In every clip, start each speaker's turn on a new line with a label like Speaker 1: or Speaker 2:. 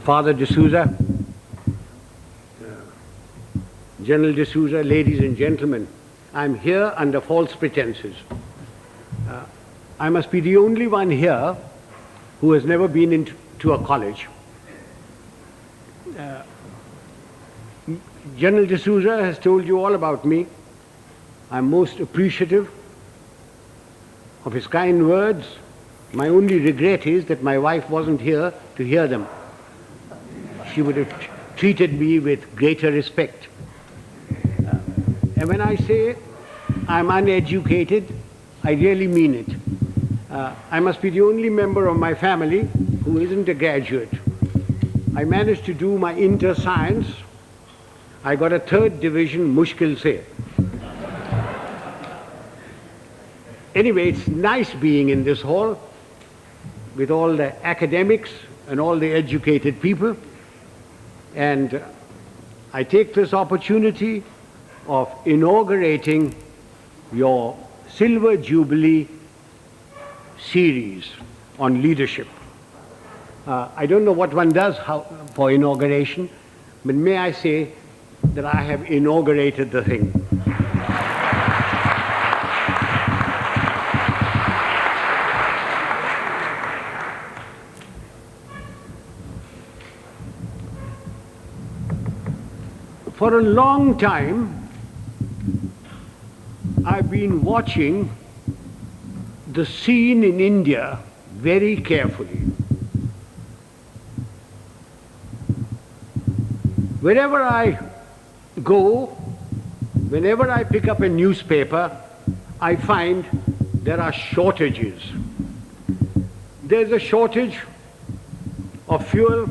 Speaker 1: Father D'Souza, General D'Souza, ladies and gentlemen, I'm here under false pretenses. I must be the only one here who has never been into a college. General D'Souza has told you all about me. I'm most appreciative of his kind words. My only regret is that my wife wasn't here to hear them. She would have treated me with greater respect. And when I say I'm uneducated, I really mean it. I must be the only member of my family who isn't a graduate. I managed to do my inter-science. I got a 3rd division, mushkil se. Anyway, it's nice being in this hall with all the academics and all the educated people. And I take this opportunity of inaugurating your Silver Jubilee series on leadership. I don't know what one does for inauguration, but may I say that I have inaugurated the thing. For a long time, I've been watching the scene in India very carefully. Wherever I go, whenever I pick up a newspaper, I find there are shortages. There's a shortage of fuel,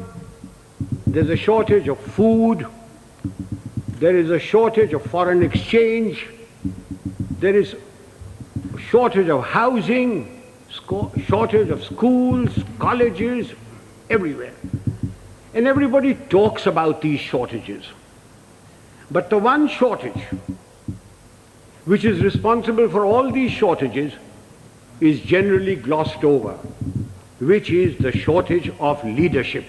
Speaker 1: there's a shortage of food, there is a shortage of foreign exchange, there is a shortage of housing, shortage of schools, colleges, everywhere. And everybody talks about these shortages. But the one shortage which is responsible for all these shortages is generally glossed over, which is the shortage of leadership.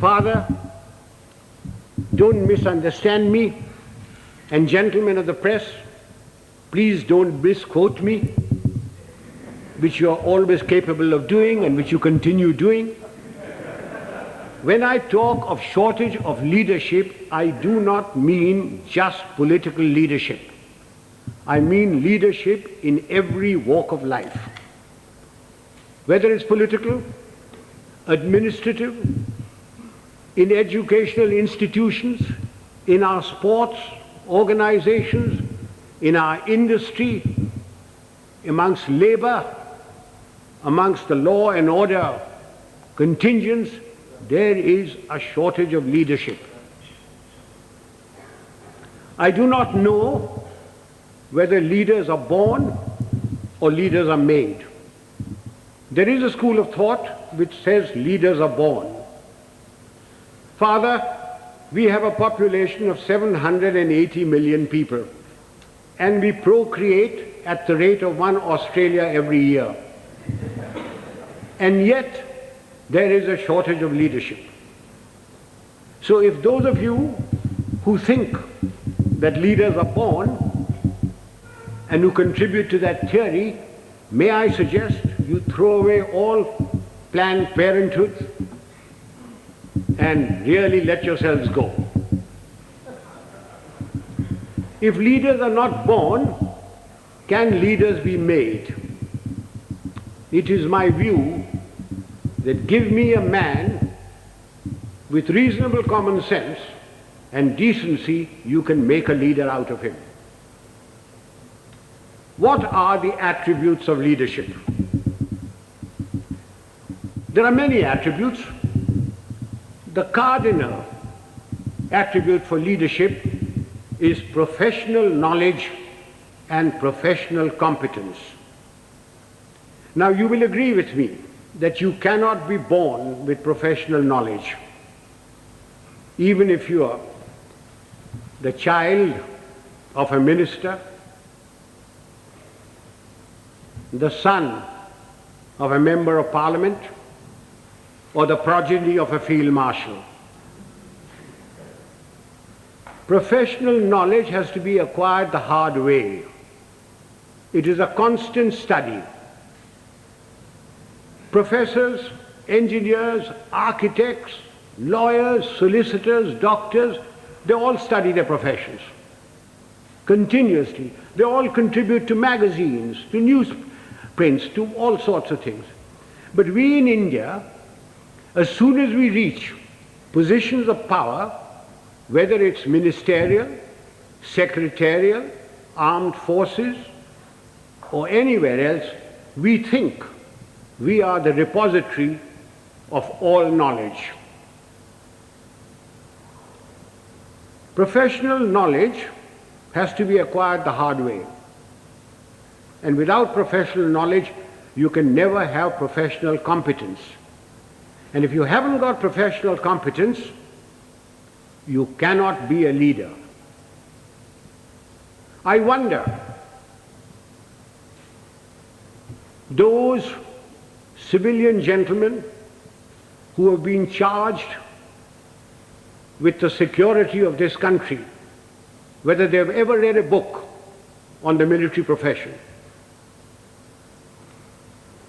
Speaker 1: Father, don't misunderstand me, and gentlemen of the press, please don't misquote me, which you are always capable of doing and which you continue doing. When I talk of shortage of leadership, I do not mean just political leadership. I mean leadership in every walk of life. Whether it's political, administrative, in educational institutions, in our sports organizations, in our industry, amongst labor, amongst the law and order contingents, there is a shortage of leadership. I do not know whether leaders are born or leaders are made. There is a school of thought which says leaders are born. Father, we have a population of 780 million people, and we procreate at the rate of 1 Australia every year. And yet, there is a shortage of leadership. So if those of you who think that leaders are born and who contribute to that theory, may I suggest you throw away all Planned Parenthood and really let yourselves go. If leaders are not born, can leaders be made? It is my view that give me a man with reasonable common sense and decency, you can make a leader out of him. What are the attributes of leadership? There are many attributes. The cardinal attribute for leadership is professional knowledge and professional competence. Now you will agree with me that you cannot be born with professional knowledge. Even if you are the child of a minister, the son of a member of parliament or the progeny of a field marshal. Professional knowledge has to be acquired the hard way. It is a constant study. Professors, engineers, architects, lawyers, solicitors, doctors, they all study their professions continuously. They all contribute to magazines, to newsprints, to all sorts of things. But we in India, as soon as we reach positions of power, whether it's ministerial, secretarial, armed forces, or anywhere else, we think we are the repository of all knowledge. Professional knowledge has to be acquired the hard way. And without professional knowledge, you can never have professional competence. And if you haven't got professional competence, you cannot be a leader. I wonder, those civilian gentlemen who have been charged with the security of this country, whether they have ever read a book on the military profession.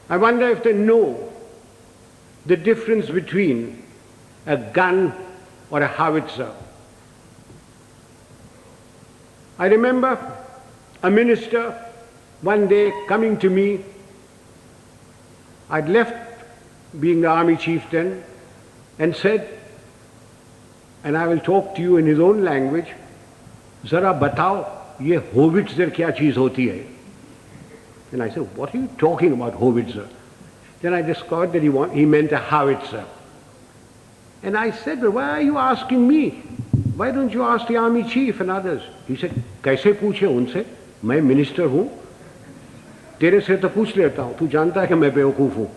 Speaker 1: I wonder if they know the difference between a gun or a howitzer. I remember a minister one day coming to me. I'd left being the army chief then, and said, and I will talk to you in his own language, "Zara batao, ye howitzer kya cheez hoti hai?" And I said, "What are you talking about, howitzer?" Then I discovered that he meant a howitzer. And I said, "Well, why are you asking me? Why don't you ask the army chief and others?" He said, "Kaise पूछे उनसे? मैं minister हूँ, तेरे से तो पूछ लेता हूँ, तू जानता है कि मैं बेवकूफ हूँ."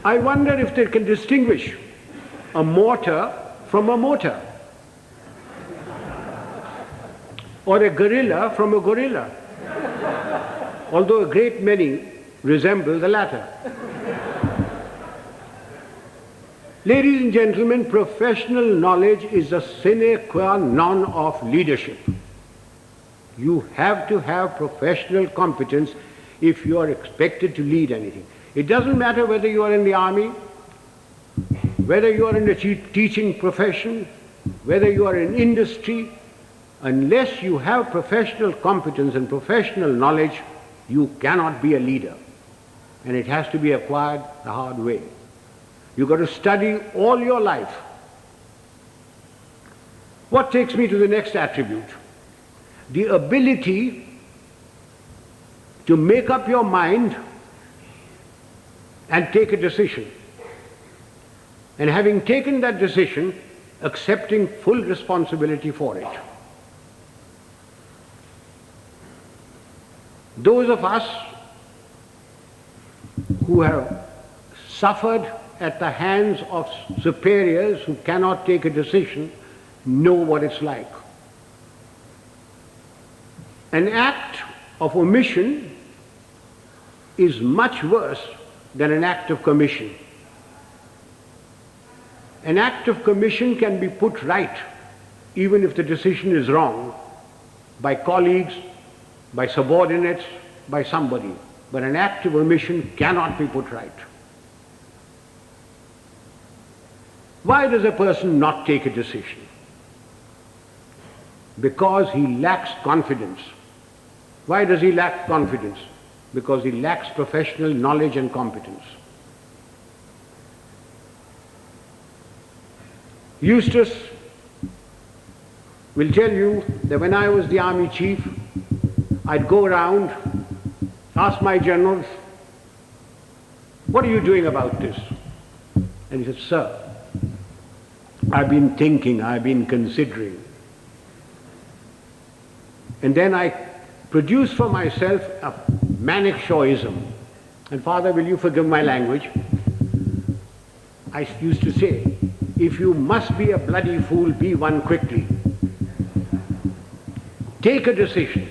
Speaker 1: I wonder if they can distinguish a mortar from a mortar, or a gorilla from a gorilla, although a great many resemble the latter. Ladies and gentlemen, professional knowledge is a sine qua non of leadership. You have to have professional competence if you are expected to lead anything. It doesn't matter whether you are in the army, whether you are in the teaching profession, whether you are in industry. Unless you have professional competence and professional knowledge, you cannot be a leader. And it has to be acquired the hard way. You've got to study all your life. What takes me to the next attribute? The ability to make up your mind and take a decision. And having taken that decision, accepting full responsibility for it. Those of us who have suffered at the hands of superiors who cannot take a decision know what it's like. An act of omission is much worse than an act of commission. An act of commission can be put right, even if the decision is wrong, by colleagues, by subordinates, by somebody. But an act of omission cannot be put right. Why does a person not take a decision? Because he lacks confidence. Why does he lack confidence? Because he lacks professional knowledge and competence. Eustace will tell you that when I was the army chief, I'd go around, ask my generals, "What are you doing about this?" And he said, "Sir, I've been thinking, I've been considering." And then I produced for myself a Manekshawism. And Father, will you forgive my language? I used to say, if you must be a bloody fool, be one quickly. Take a decision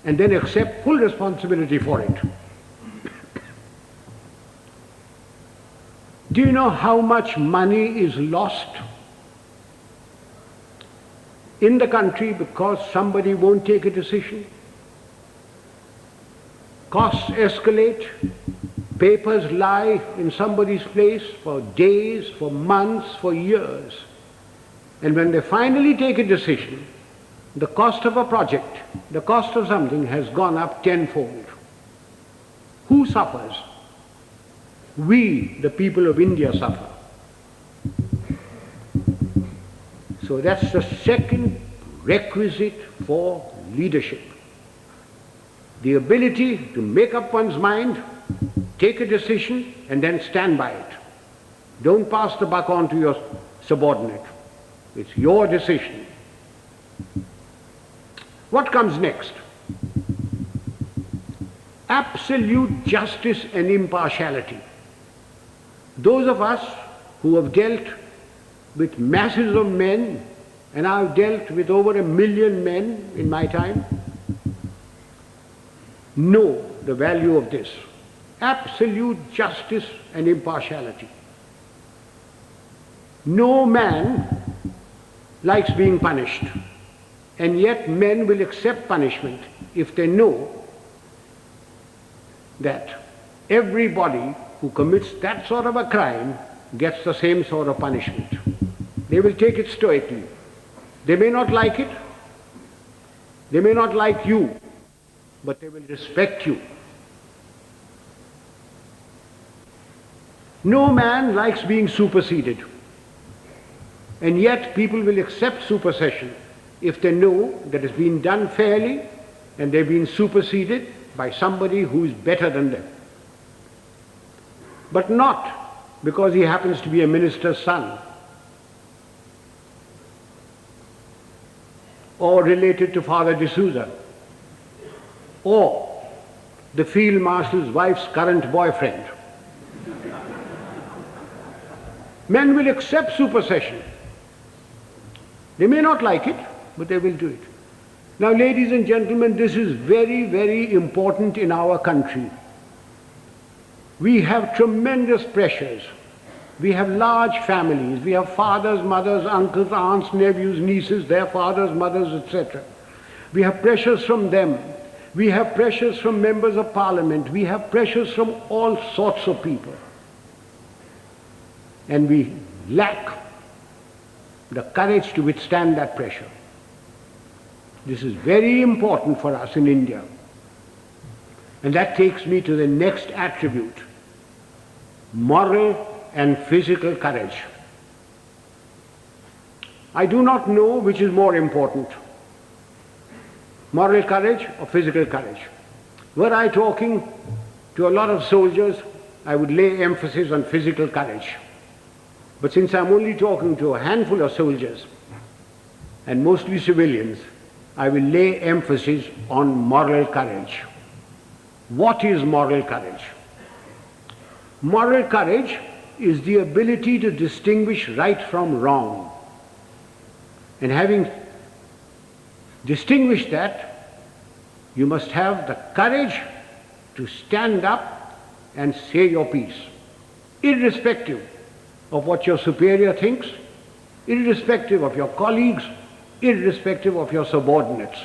Speaker 1: and then accept full responsibility for it. Do you know how much money is lost in the country because somebody won't take a decision? Costs escalate, papers lie in somebody's place for days, for months, for years. And when they finally take a decision, the cost of a project, the cost of something has gone up tenfold. Who suffers? We, the people of India, suffer. So that's the second requisite for leadership. The ability to make up one's mind, take a decision, and then stand by it. Don't pass the buck on to your subordinate. It's your decision. What comes next? Absolute justice and impartiality. Those of us who have dealt with masses of men, and I've dealt with over 1 million men in my time, know the value of this. Absolute justice and impartiality. No man likes being punished, and yet men will accept punishment if they know that everybody who commits that sort of a crime gets the same sort of punishment. They will take it stoically. They may not like it, they may not like you, but they will respect you. No man likes being superseded, and yet people will accept supersession if they know that it's been done fairly and they've been superseded by somebody who is better than them. But not because he happens to be a minister's son or related to Father D'Souza or the Field Marshal's wife's current boyfriend. Men will accept supersession. They may not like it, but they will do it. Now, ladies and gentlemen, this is very, very important in our country. We have tremendous pressures. We have large families. We have fathers, mothers, uncles, aunts, nephews, nieces, their fathers, mothers, etc. We have pressures from them. We have pressures from members of parliament. We have pressures from all sorts of people. And we lack the courage to withstand that pressure. This is very important for us in India. And that takes me to the next attribute: moral and physical courage. I do not know which is more important, moral courage or physical courage. Were I talking to a lot of soldiers, I would lay emphasis on physical courage. But since I'm only talking to a handful of soldiers, and mostly civilians, I will lay emphasis on moral courage. What is moral courage? Moral courage is the ability to distinguish right from wrong. And having distinguished that, you must have the courage to stand up and say your piece, irrespective of what your superior thinks, irrespective of your colleagues, irrespective of your subordinates.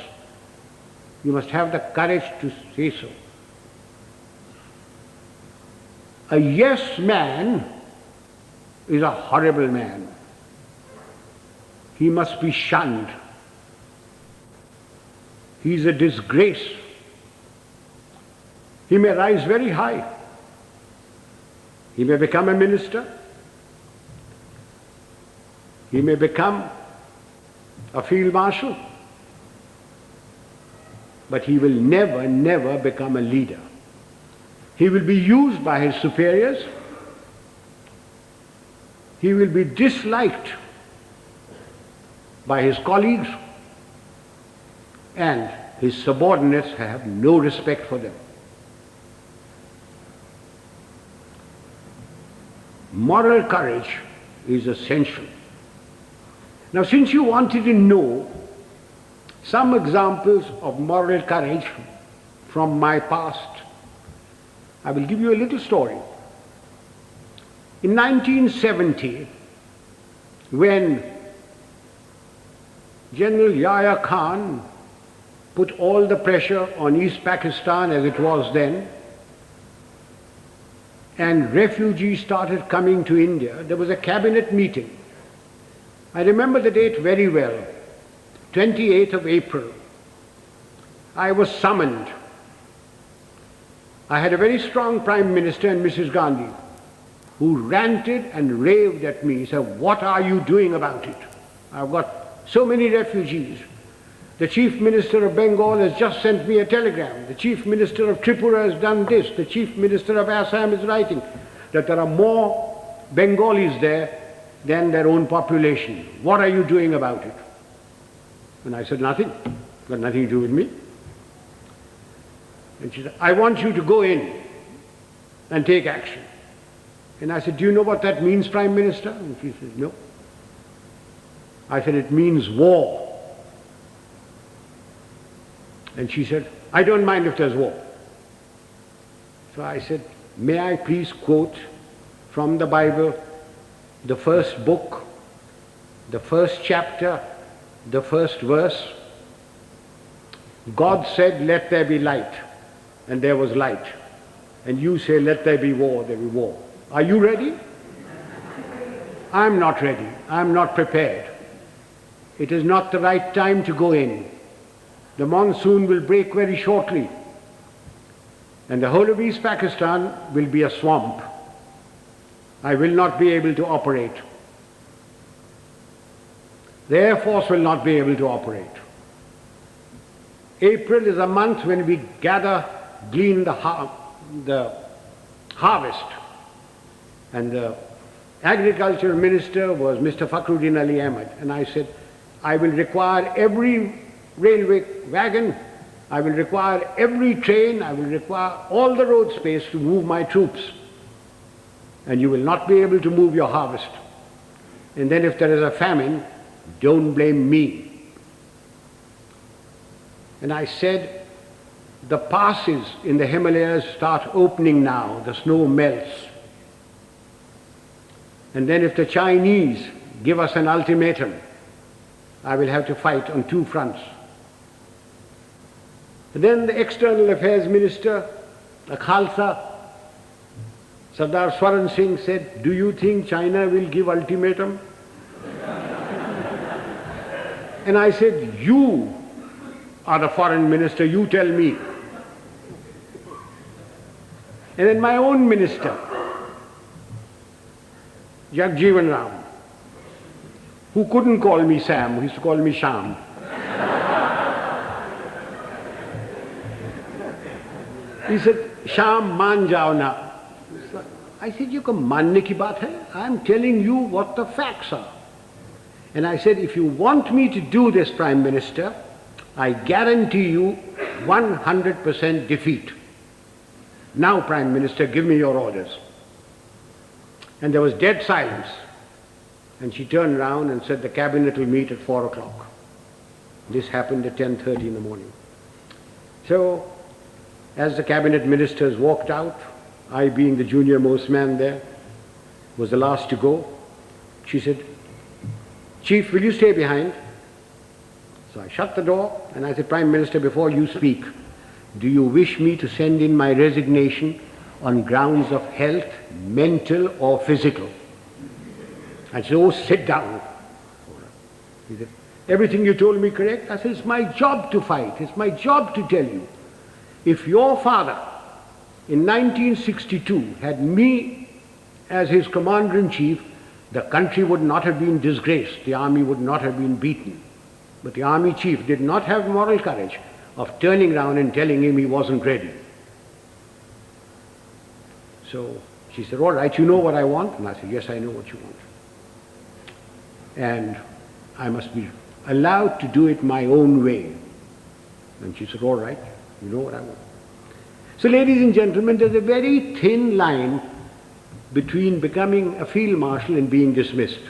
Speaker 1: You must have the courage to say so. A yes man is a horrible man. He must be shunned. He is a disgrace. He may rise very high. He may become a minister. He may become a field marshal. But he will never, never become a leader. He will be used by his superiors. He will be disliked by his colleagues, and his subordinates have no respect for them. Moral courage is essential. Now, since you wanted to know some examples of moral courage from my past. I will give you a little story. In 1970, when General Yahya Khan put all the pressure on East Pakistan as it was then, and refugees started coming to India, there was a cabinet meeting. I remember the date very well, 28th of April. I was summoned. I had a very strong Prime Minister and Mrs. Gandhi, who ranted and raved at me, said, "What are you doing about it? I've got so many refugees. The Chief Minister of Bengal has just sent me a telegram. The Chief Minister of Tripura has done this. The Chief Minister of Assam is writing that there are more Bengalis there than their own population. What are you doing about it?" And I said, "Nothing. Got nothing to do with me." And she said, "I want you to go in and take action." And I said, "Do you know what that means, Prime Minister?" And she said, "No." I said, "It means war." And she said, "I don't mind if there's war." So I said, "May I please quote from the Bible, the first book, the first chapter, the first verse? God said, 'Let there be light,' and there was light. And you say, 'Let there be war,' there be war. Are you ready?" I'm not ready. I'm not prepared. It is not the right time to go in. The monsoon will break very shortly, and the whole of East Pakistan will be a swamp. I will not be able to operate. The Air Force will not be able to operate. April is a month when we glean the harvest. And the agricultural minister was Mr. Fakhruddin Ali Ahmed. And I said, "I will require every railway wagon, I will require every train, I will require all the road space to move my troops. And you will not be able to move your harvest. And then if there is a famine, don't blame me." And I said, the passes in the Himalayas start opening now, the snow melts. And then if the Chinese give us an ultimatum, I will have to fight on two fronts. And then the External Affairs Minister, the Khalsa, Sardar Swaran Singh said, "Do you think China will give ultimatum?" And I said, "You are the foreign minister, you tell me." And then my own minister, Xavier, who couldn't call me Sam, who used to call me Sham. He said, "Sham, maan jao na." I said, "You can manne ki baat hai? I'm telling you what the facts are." And I said, "If you want me to do this, Prime Minister, I guarantee you 100% defeat. Now, Prime Minister, give me your orders." And there was dead silence. And she turned around and said, "The cabinet will meet at 4 o'clock. This happened at 10:30 in the morning. So, as the cabinet ministers walked out, I being the junior most man there, was the last to go, she said, "Chief, will you stay behind?" So I shut the door and I said, "Prime Minister, before you speak, do you wish me to send in my resignation on grounds of health, mental or physical?" I said, "Oh, sit down." He said, "Everything you told me correct?" I said, "It's my job to fight. It's my job to tell you. If your father in 1962 had me as his commander-in-chief, the country would not have been disgraced. The army would not have been beaten. But the army chief did not have moral courage of turning around and telling him he wasn't ready." So she said, "All right, you know what I want?" And I said, "Yes, I know what you want. And I must be allowed to do it my own way." And she said, "All right, you know what I want." So, ladies and gentlemen, there's a very thin line between becoming a field marshal and being dismissed.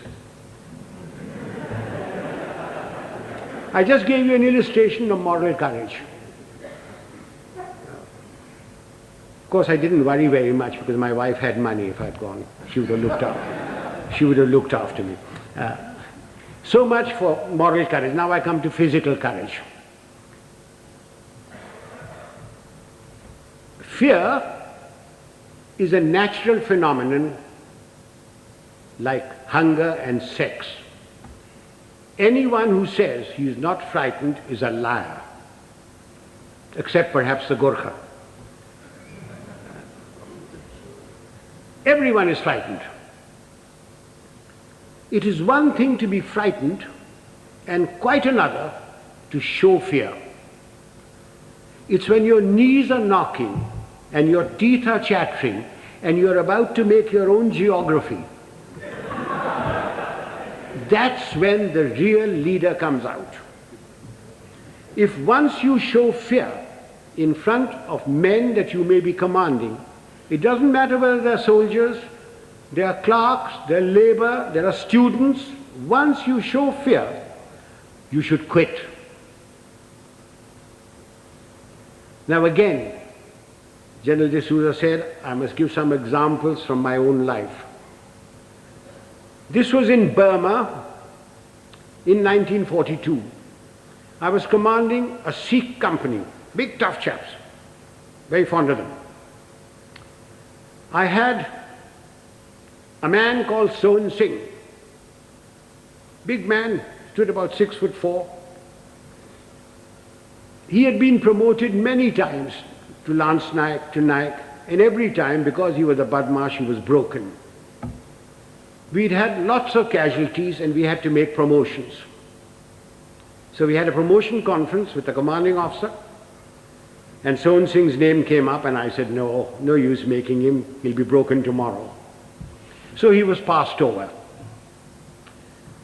Speaker 1: I just gave you an illustration of moral courage. course, I didn't worry very much because my wife had money. If I'd gone, she would have looked after. She would have looked after me. So much for moral courage. Now I come to physical courage. Fear is a natural phenomenon like hunger and sex. Anyone who says he is not frightened is a liar, except perhaps the Gorkha. Everyone is frightened. It is one thing to be frightened and quite another to show fear. It's when your knees are knocking and your teeth are chattering and you're about to make your own geography. That's when the real leader comes out. If once you show fear in front of men that you may be commanding, it doesn't matter whether they're soldiers, they are clerks, they're labor, there are students. Once you show fear, you should quit. Now again, General D'Souza said, I must give some examples from my own life. This was in Burma in 1942. I was commanding a Sikh company, big tough chaps, very fond of them. I had a man called Sohan Singh, big man, stood about 6'4". He had been promoted many times to Lance Naik, to Naik, and every time, because he was a Badmash, he was broken. We'd had lots of casualties and we had to make promotions. So we had a promotion conference with the commanding officer, and Sohan Singh's name came up and I said, no use making him, he'll be broken tomorrow. So he was passed over.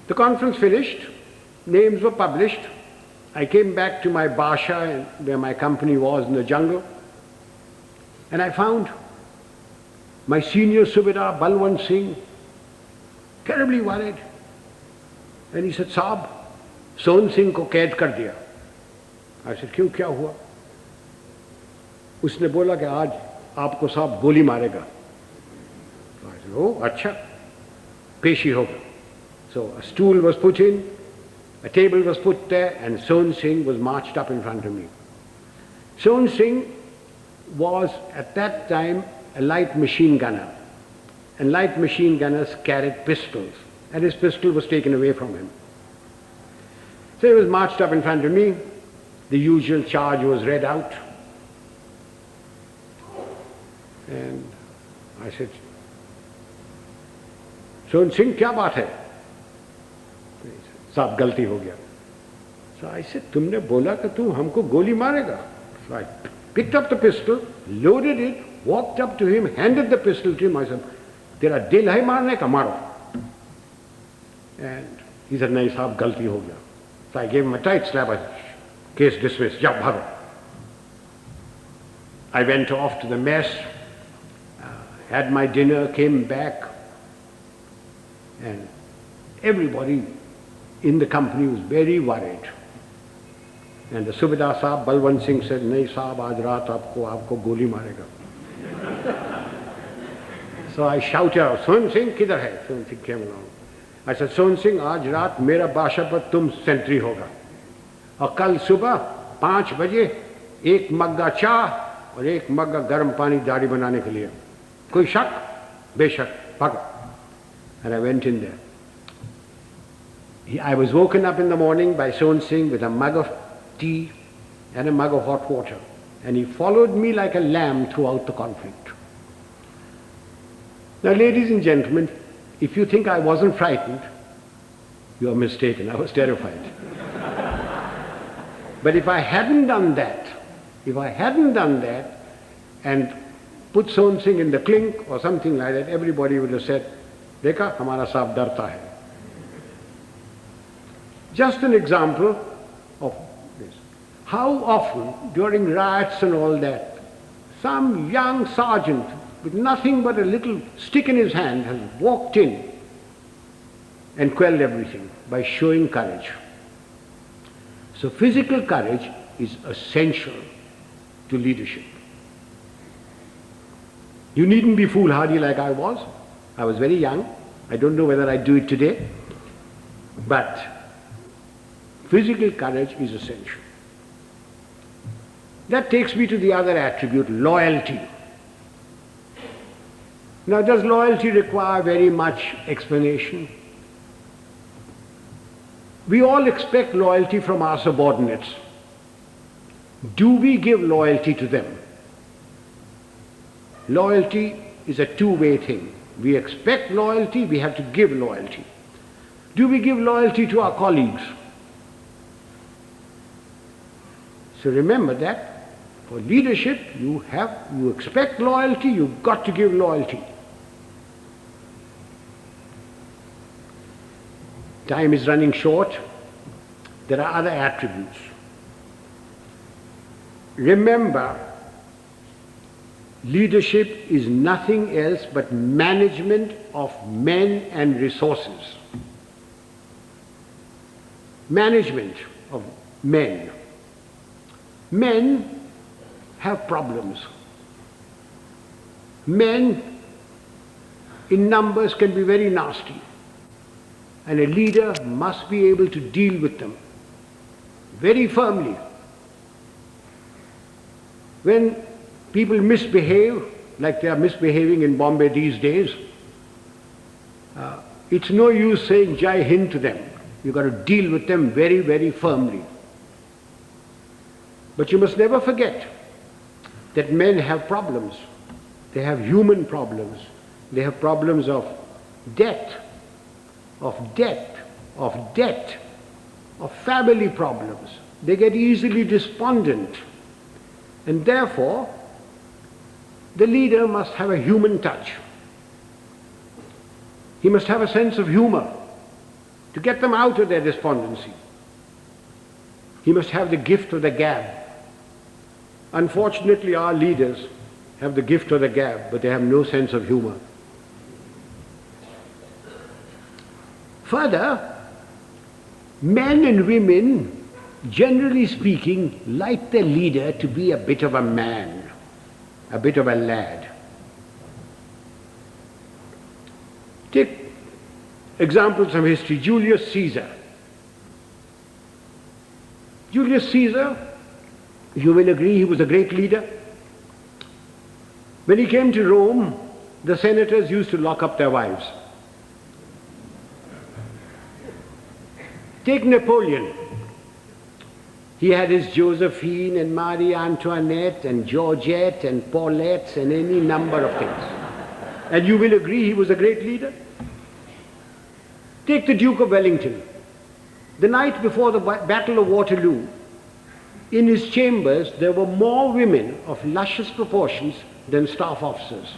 Speaker 1: The conference finished, names were published. I came back to my Basha where my company was in the jungle, and I found my senior Subedar Balwant Singh terribly worried. And he said, Saab, Sohan Singh ko kaid kar diya. I said, क्यों क्या हुआ? उसने बोला कि आज आपको साहब गोली मारेगा. I said, oh, अच्छा, पेशी होगा. So a stool was put in, a table was put there, and Sohan Singh was marched up in front of me. Sohan Singh was at that time a light machine gunner, and light machine gunners carried pistols, and his pistol was taken away from him. So he was marched up in front of me, the usual charge was read out, and I said, Sohan Singh, क्या बात है? साहब गलती हो गया. So I said, तुमने बोला कि तू हमको गोली मारेगा. So I picked up the pistol, loaded it, walked up to him, handed the pistol to him. I said, तेरा दिल है मारने का, मारो. And he said, नहीं साहब गलती हो गया. So I gave him a tight slap. I said, case dismissed, जाओ भागो. I went off to the mess, had my dinner, came back, and everybody in the company was very worried. And the Subedar Sahab, Balwant Singh said, नहीं साहब आज रात आपको गोली मारेगा. So I shouted out, Sohan Singh किधर है? Sohan Singh came along. I said, Sohan Singh आज रात मेरा बादशाह पर तुम सेंट्री होगा, और कल सुबह 5 बजे 1 मग्गा चाह और 1 मग्गा गर्म पानी दाढ़ी बनाने के लिए. कोई शक? बेशक, भागो. And I went in there. I was woken up in the morning by Sohan Singh with a mug of tea and a mug of hot water, and he followed me like a lamb throughout the conflict. Now, ladies and gentlemen, if you think I wasn't frightened, you are mistaken. I was terrified. But if I hadn't done that and put Sohan Singh in the clink or something like that, everybody would have said, देखा हमारा साहब डरता है. Just an example of this. How often during riots and all that, some young sergeant with nothing but a little stick in his hand has walked in and quelled everything by showing courage. So physical courage is essential to leadership. You needn't be foolhardy like I was. I was very young. I don't know whether I'd do it today. But physical courage is essential. That takes me to the other attribute, loyalty. Now, does loyalty require very much explanation? We all expect loyalty from our subordinates. Do we give loyalty to them? Loyalty is a two-way thing. We expect loyalty, we have to give loyalty. Do we give loyalty to our colleagues? So remember that. For leadership, you expect loyalty, you've got to give loyalty. Time is running short. There are other attributes. Remember, leadership is nothing else but management of men and resources. Management of men. Men have problems. Men in numbers can be very nasty, and a leader must be able to deal with them very firmly. When people misbehave, like they are misbehaving in Bombay these days, it's no use saying Jai Hind to them. You've got to deal with them very, very firmly. But you must never forget that men have problems. They have human problems. They have problems of debt, of family problems. They get easily despondent. And therefore, the leader must have a human touch. He must have a sense of humor to get them out of their despondency. He must have the gift of the gab. Unfortunately, our leaders have the gift of the gab, but they have no sense of humor. Further, men and women, generally speaking, like their leader to be a bit of a man, a bit of a lad. Take examples from history. Julius Caesar. Julius Caesar, you will agree, he was a great leader. When he came to Rome, the senators used to lock up their wives. Take Napoleon. He had his Josephine and Marie Antoinette and Georgette and Paulette and any number of things. And you will agree he was a great leader? Take the Duke of Wellington. The night before the Battle of Waterloo, in his chambers there were more women of luscious proportions than staff officers.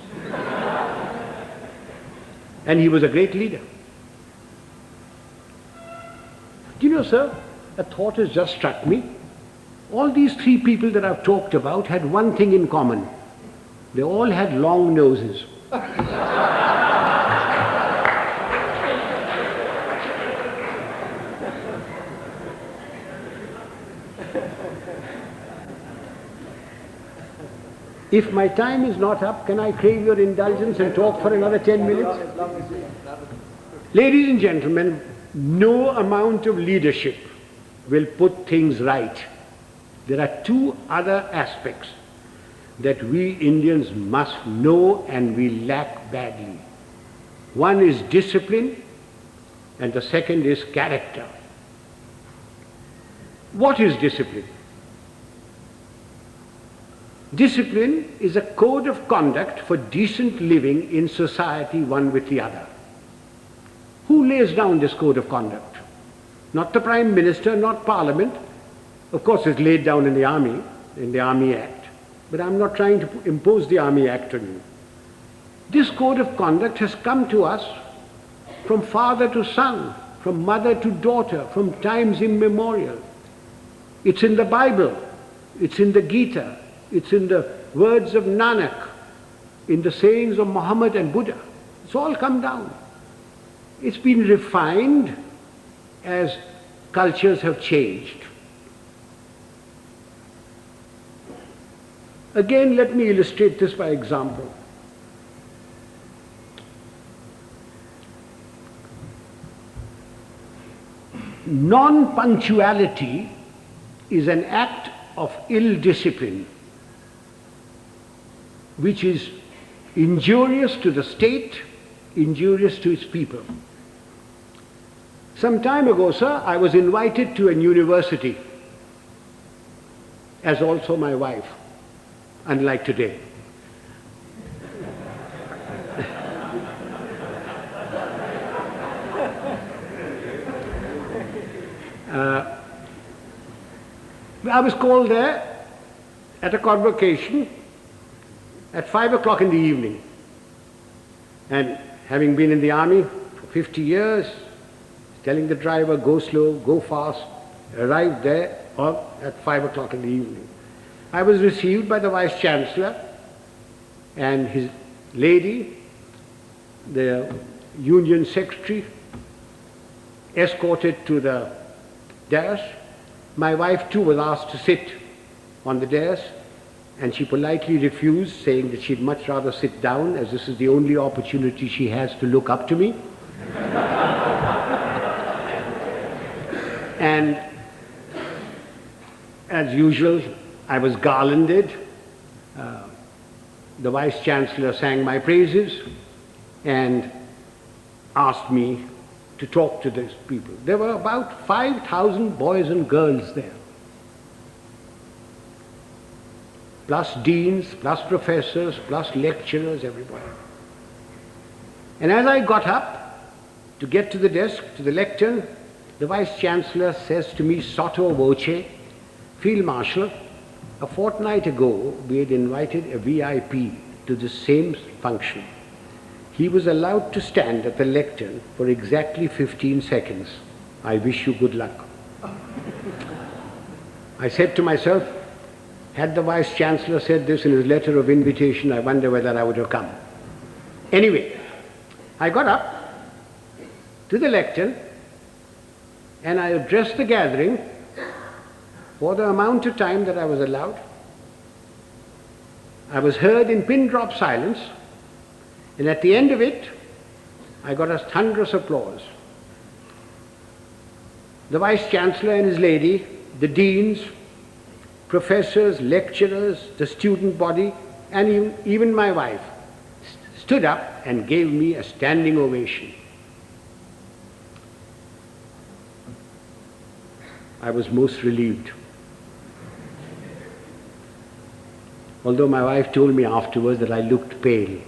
Speaker 1: And he was a great leader. Do you know, sir, a thought has just struck me. All these three people that I've talked about had one thing in common. They all had long noses. If my time is not up, can I crave your indulgence and talk for another 10 minutes? Ladies and gentlemen, no amount of leadership will put things right. There are two other aspects that we Indians must know and we lack badly. One is discipline and the second is character. What is discipline? Discipline is a code of conduct for decent living in society, one with the other. Who lays down this code of conduct? Not the Prime Minister, not Parliament. Of course, it's laid down in the Army Act. But I'm not trying to impose the Army Act on you. This code of conduct has come to us from father to son, from mother to daughter, from times immemorial. It's in the Bible, it's in the Gita, it's in the words of Nanak, in the sayings of Muhammad and Buddha. It's all come down. It's been refined as cultures have changed. Again, let me illustrate this by example. Non-punctuality is an act of ill discipline which is injurious to the state, injurious to its people. Some time ago, sir, I was invited to a university, as also my wife, unlike today. I was called there at a convocation at 5 o'clock in the evening. And having been in the army for 50 years, telling the driver, go slow, go fast, arrived there at 5 o'clock in the evening. I was received by the Vice Chancellor and his lady, the Union Secretary, escorted to the dais. My wife too was asked to sit on the dais, and she politely refused, saying that she'd much rather sit down, as this is the only opportunity she has to look up to me. And as usual, I was garlanded. The Vice Chancellor sang my praises and asked me to talk to these people. There were about 5,000 boys and girls there, plus deans, plus professors, plus lecturers, everybody. And as I got up to get to the desk, to the lectern, the Vice Chancellor says to me, sotto voce, Field Marshal, a fortnight ago we had invited a VIP to the same function. He was allowed to stand at the lectern for exactly 15 seconds. I wish you good luck. I said to myself, had the Vice Chancellor said this in his letter of invitation, I wonder whether I would have come. Anyway, I got up to the lectern and I addressed the gathering for the amount of time that I was allowed. I was heard in pin-drop silence, and at the end of it, I got a thunderous applause. The Vice Chancellor and his lady, the deans, professors, lecturers, the student body, and even my wife stood up and gave me a standing ovation. I was most relieved. Although my wife told me afterwards that I looked pale.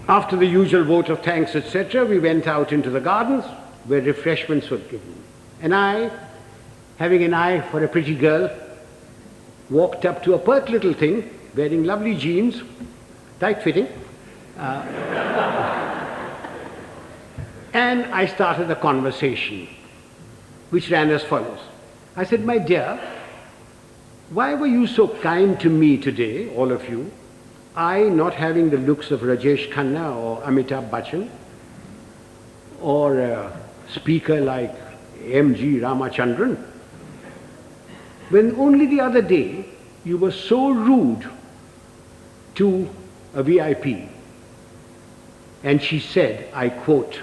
Speaker 1: After the usual vote of thanks, etc., we went out into the gardens where refreshments were given. And I, having an eye for a pretty girl, walked up to a pert little thing wearing lovely jeans, tight-fitting, and I started a conversation which ran as follows. I said, my dear, why were you so kind to me today, all of you? I not having the looks of Rajesh Khanna or Amitabh Bachchan, or a speaker like M.G. Ramachandran, when only the other day you were so rude to a VIP. And she said, I quote,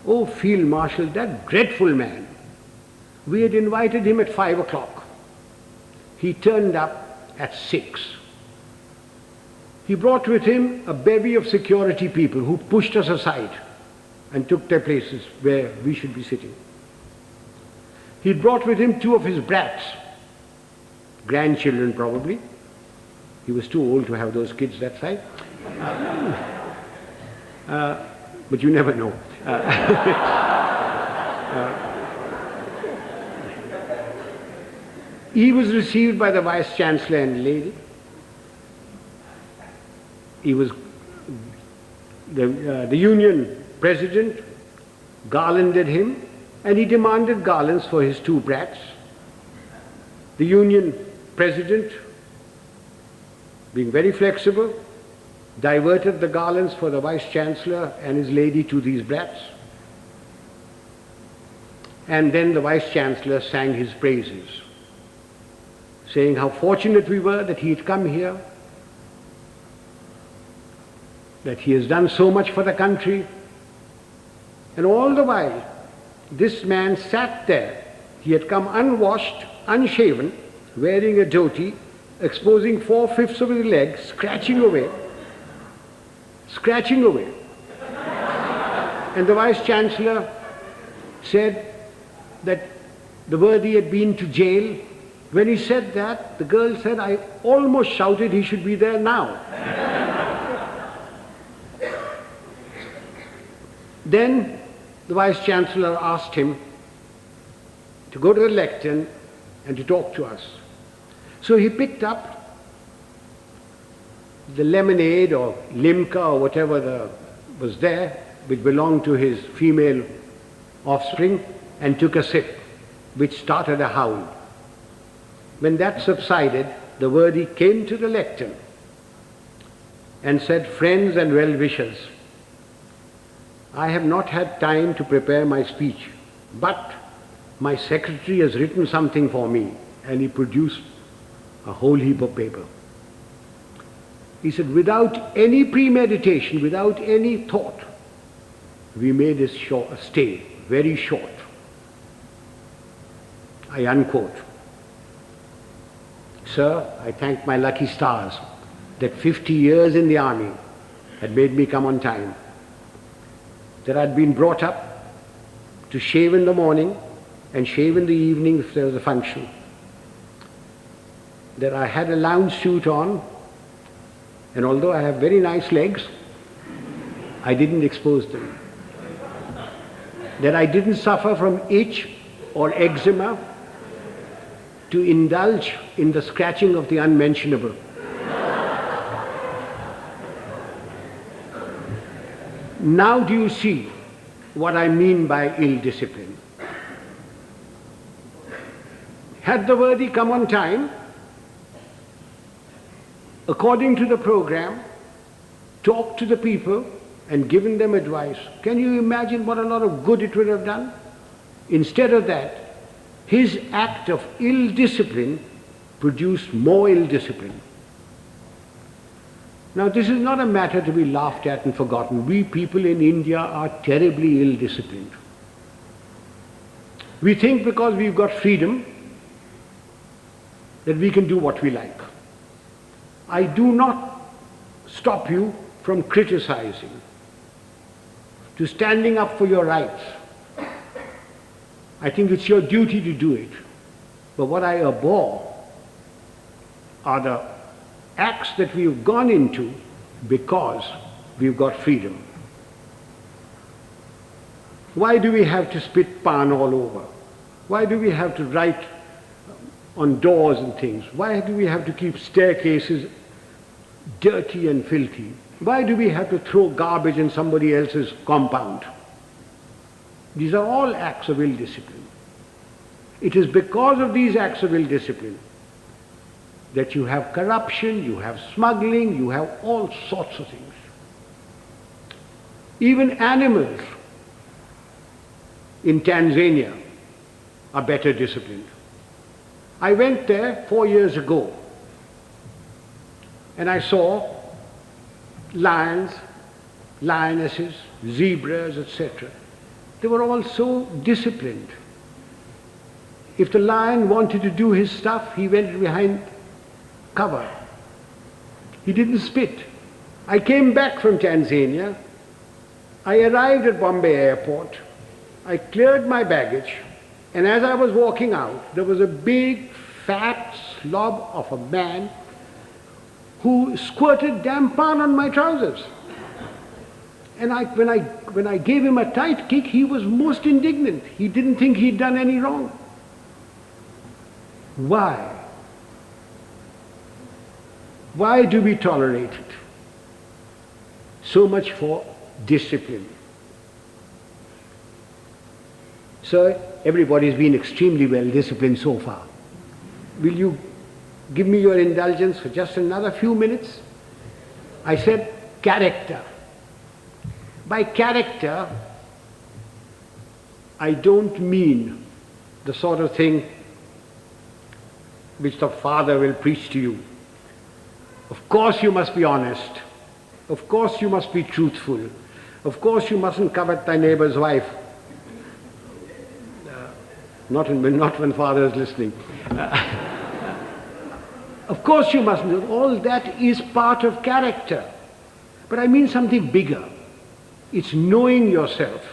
Speaker 1: "Oh, Field Marshal, that dreadful man. We had invited him at 5 o'clock. He turned up at 6. He brought with him a bevy of security people who pushed us aside and took their places where we should be sitting. He brought with him 2 of his brats, grandchildren probably. He was too old to have those kids that size. But you never know. He was received by the Vice Chancellor and lady. He was the Union President garlanded him, and he demanded garlands for his 2 brats. The Union President, being very flexible, diverted the garlands for the Vice Chancellor and his lady to these brats. And then the Vice Chancellor sang his praises, saying how fortunate we were that he had come here, that he has done so much for the country, And all the while, this man sat there. He had come unwashed, unshaven, wearing a dhoti, exposing 4/5 of his legs, scratching away. And the Vice-Chancellor said that the worthy had been to jail. When he said that, the girl said, I almost shouted he should be there now. Then the Vice-Chancellor asked him to go to the lectern and to talk to us. So he picked up the lemonade or limca or whatever was there, which belonged to his female offspring, and took a sip, which started a howl. When that subsided, the worthy came to the lectern and said, friends and well-wishers, I have not had time to prepare my speech, but my secretary has written something for me, and he produced a whole heap of paper. He said, without any premeditation, without any thought, we made his stay very short. I unquote. Sir, I thank my lucky stars that 50 years in the army had made me come on time, that I'd been brought up to shave in the morning and shave in the evening if there was a function, that I had a lounge suit on, and although I have very nice legs, I didn't expose them, that I didn't suffer from itch or eczema to indulge in the scratching of the unmentionable. Now do you see what I mean by ill discipline? Had the worthy come on time, according to the program, talked to the people and given them advice, can you imagine what a lot of good it would have done? Instead of that, his act of ill discipline produced more ill discipline. Now, this is not a matter to be laughed at and forgotten. We people in India are terribly ill disciplined. We think because we've got freedom that we can do what we like. I do not stop you from criticizing, to standing up for your rights. I think it's your duty to do it. But what I abhor are the acts that we've gone into because we've got freedom. Why do we have to spit pan all over? Why do we have to write on doors and things? Why do we have to keep staircases dirty and filthy? Why do we have to throw garbage in somebody else's compound? These are all acts of ill discipline. It is because of these acts of ill discipline that you have corruption, you have smuggling, you have all sorts of things. Even animals in Tanzania are better disciplined. I went there 4 years ago and I saw lions, lionesses, zebras, etc. They were all so disciplined. If the lion wanted to do his stuff, he went behind cover. He didn't spit. I came back from Tanzania. I arrived at Bombay airport. I cleared my baggage, and as I was walking out, there was a big, fat slob of a man who squirted damn pan on my trousers. And when I gave him a tight kick, he was most indignant. He didn't think he'd done any wrong. Why? Why do we tolerate it? So much for discipline. So everybody's been extremely well disciplined so far. Will you give me your indulgence for just another few minutes? I said character. By character, I don't mean the sort of thing which the father will preach to you. Of course you must be honest. Of course you must be truthful. Of course you mustn't covet thy neighbor's wife. Not when father is listening. Of course you mustn't. All that is part of character. But I mean something bigger. It's knowing yourself,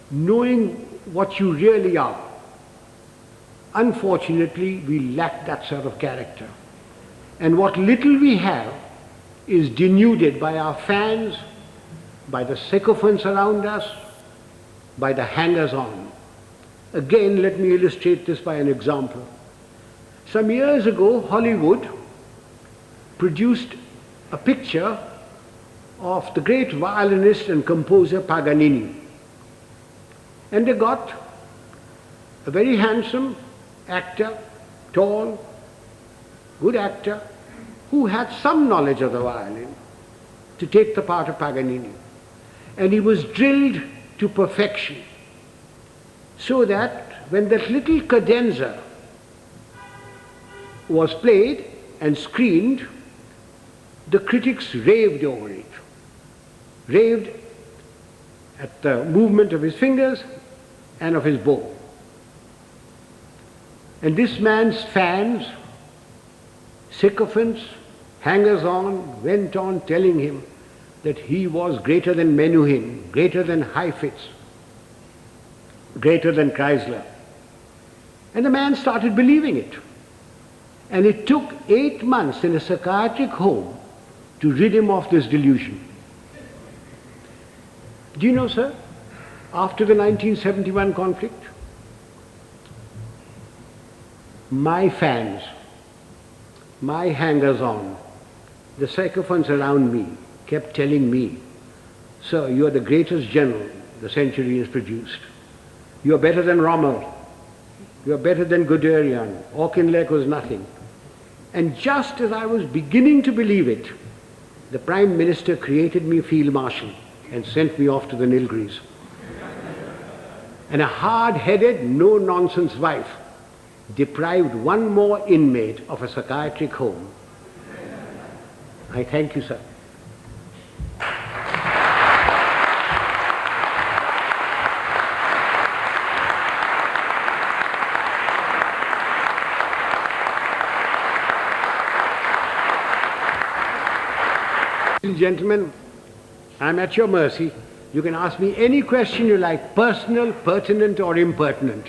Speaker 1: knowing what you really are. Unfortunately, we lack that sort of character. And what little we have is denuded by our fans, by the sycophants around us, by the hangers-on. Again, let me illustrate this by an example. Some years ago, Hollywood produced a picture of the great violinist and composer Paganini. And they got a very handsome actor, tall, good actor, who had some knowledge of the violin to take the part of Paganini. And he was drilled to perfection, so that when that little cadenza was played and screened, the critics raved over it, raved at the movement of his fingers and of his bow. And this man's fans, sycophants, hangers-on, went on telling him that he was greater than Menuhin, greater than Heifetz, greater than Chrysler. And the man started believing it. And it took 8 months in a psychiatric home to rid him of this delusion. Do you know, sir, after the 1971 conflict, my fans, my hangers-on, the sycophants around me kept telling me, "Sir, you are the greatest general the century has produced. You are better than Rommel. You are better than Guderian. Auchinleck was nothing." And just as I was beginning to believe it, the Prime Minister created me Field Marshal and sent me off to the Nilgiris. And a hard-headed, no-nonsense wife deprived one more inmate of a psychiatric home. I thank you, sir. Ladies and gentlemen, I'm at your mercy. You can ask me any question you like, personal, pertinent, or impertinent.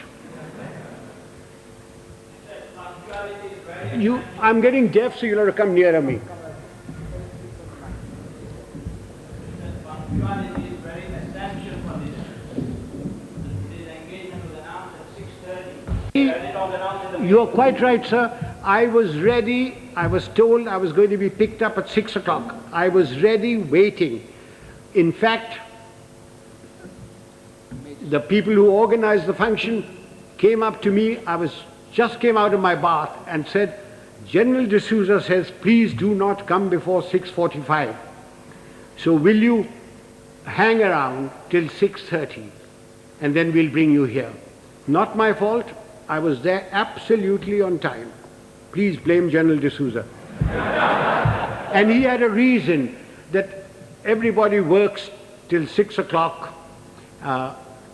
Speaker 1: I'm getting deaf, so you'll have to come nearer me.
Speaker 2: Punctuality is very essential for this. This engagement was announced at 6:30.
Speaker 1: You're quite right, sir. I was ready. I was told I was going to be picked up at 6 o'clock. I was ready, waiting. In fact, the people who organized the function came up to me. Just came out of my bath and said, "General D'Souza says, please do not come before 6:45. So will you hang around till 6:30 and then we'll bring you here." Not my fault. I was there absolutely on time. Please blame General D'Souza. And he had a reason that everybody works till 6 o'clock.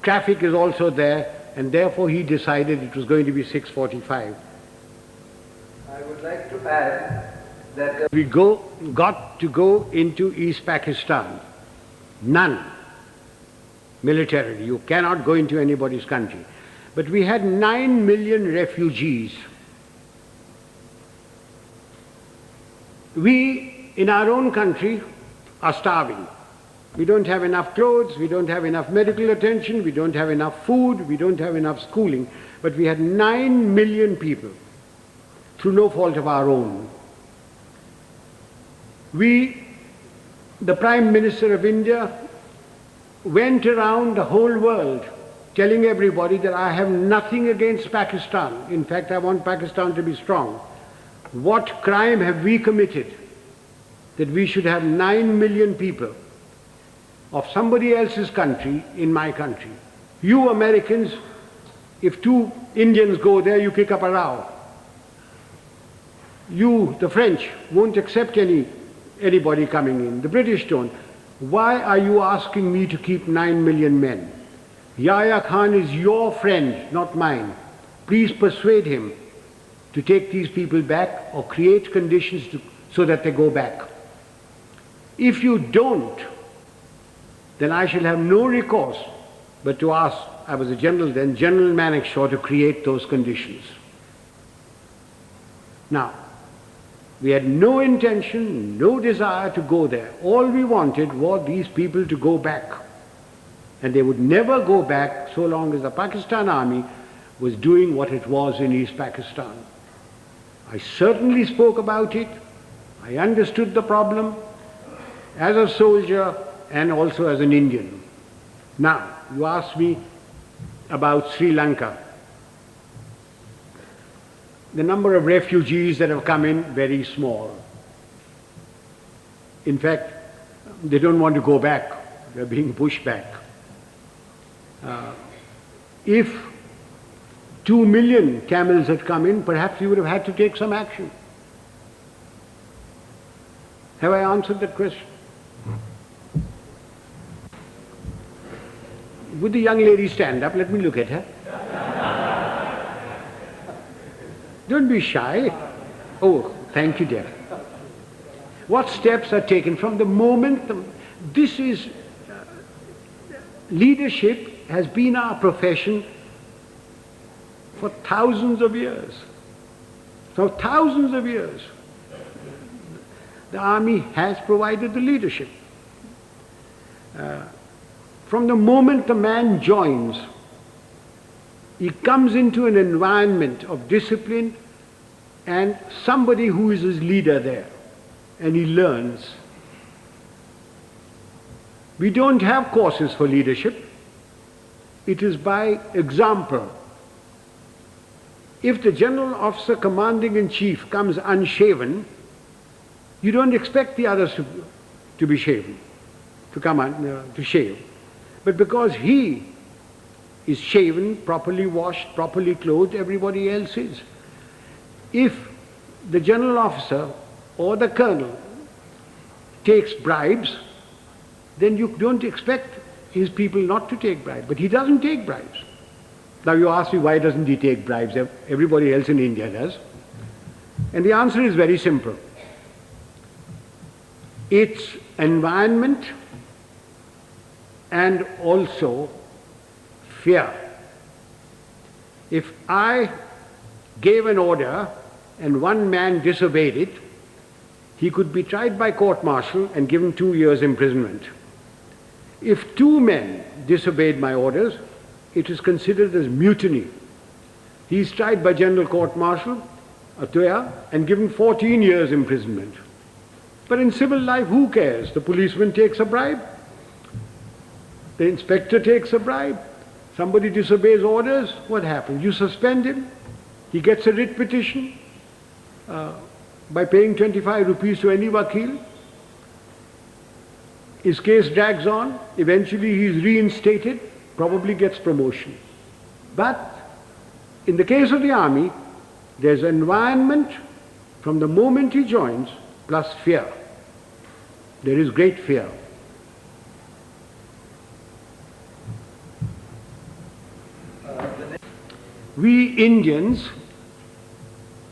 Speaker 1: Traffic is also there, and therefore he decided it was going to be 6:45.
Speaker 3: I would like to add that
Speaker 1: We got to go into East Pakistan. None. Militarily. You cannot go into anybody's country. But we had 9 million refugees. We, in our own country, are starving. We don't have enough clothes, we don't have enough medical attention, we don't have enough food, we don't have enough schooling. But we had 9 million people, through no fault of our own. We, the Prime Minister of India, went around the whole world telling everybody that I have nothing against Pakistan. In fact, I want Pakistan to be strong. What crime have we committed that we should have 9 million people of somebody else's country in my country? You Americans, if 2 Indians go there, you kick up a row. You, the French, won't accept anybody coming in. The British don't. Why are you asking me to keep 9 million men? Yahya Khan is your friend, not mine. Please persuade him to take these people back or create conditions so that they go back. If you don't, then I shall have no recourse but to ask, I was a general then, General Manekshaw, to create those conditions. Now, we had no intention, no desire to go there. All we wanted was these people to go back. And they would never go back so long as the Pakistan army was doing what it was in East Pakistan. I certainly spoke about it. I understood the problem as a soldier and also as an Indian. Now, you asked me about Sri Lanka. The number of refugees that have come in, very small. In fact, they don't want to go back. They're being pushed back. If 2 million camels had come in, perhaps we would have had to take some action. Have I answered that question? Would the young lady stand up? Let me look at her. Don't be shy. Oh, thank you, dear. What steps are taken from the moment this is leadership has been our profession for thousands of years. For thousands of years. The army has provided the leadership. From the moment the man joins, he comes into an environment of discipline and somebody who is his leader there, and he learns. We don't have courses for leadership. It is by example. If the general officer commanding in chief comes unshaven, you don't expect the others to be shaven, to shave. But because he is shaven, properly washed, properly clothed, everybody else is. If the general officer or the colonel takes bribes, then you don't expect his people not to take bribes. But he doesn't take bribes. Now you ask me, why doesn't he take bribes? Everybody else in India does. And the answer is very simple. It's environment and also fear. If I gave an order and one man disobeyed it, he could be tried by court-martial and given 2 years imprisonment. If 2 men disobeyed my orders, it is considered as mutiny. He is tried by general court-martial, and given 14 years imprisonment. But in civil life, who cares? The policeman takes a bribe. The inspector takes a bribe. Somebody disobeys orders, what happens? You suspend him. He gets a writ petition by paying 25 rupees to any wakil. His case drags on. Eventually he is reinstated, probably gets promotion. But in the case of the army, there's environment from the moment he joins, plus fear. There is great fear. We Indians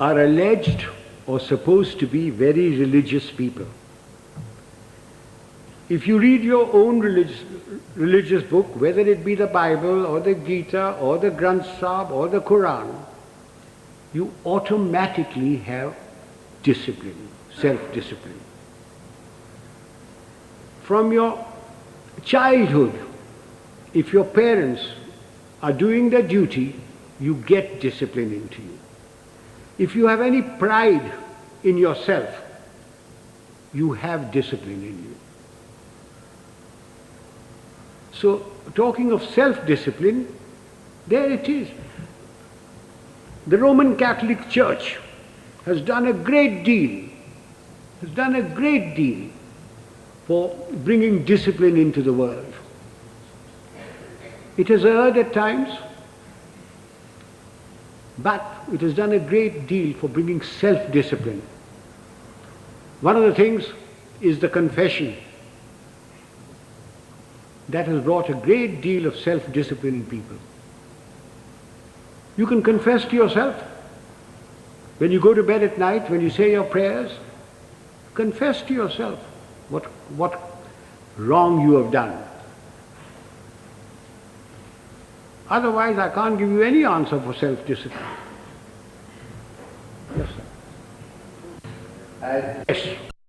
Speaker 1: are alleged or supposed to be very religious people. If you read your own religious book, whether it be the Bible or the Gita or the Granth Sahib or the Quran, you automatically have discipline, self-discipline. From your childhood, if your parents are doing their duty, you get discipline into you. If you have any pride in yourself, you have discipline in you. So, talking of self-discipline, there it is. The Roman Catholic Church has done a great deal, for bringing discipline into the world. It has erred at times, but it has done a great deal for bringing self-discipline. One of the things is the confession. that has brought a great deal of self-discipline in people. You can confess to yourself. When you go to bed at night, when you say your prayers, confess to yourself what wrong you have done. Otherwise, I can't give you any answer for self-discipline. Yes, sir.
Speaker 3: As
Speaker 1: Yes.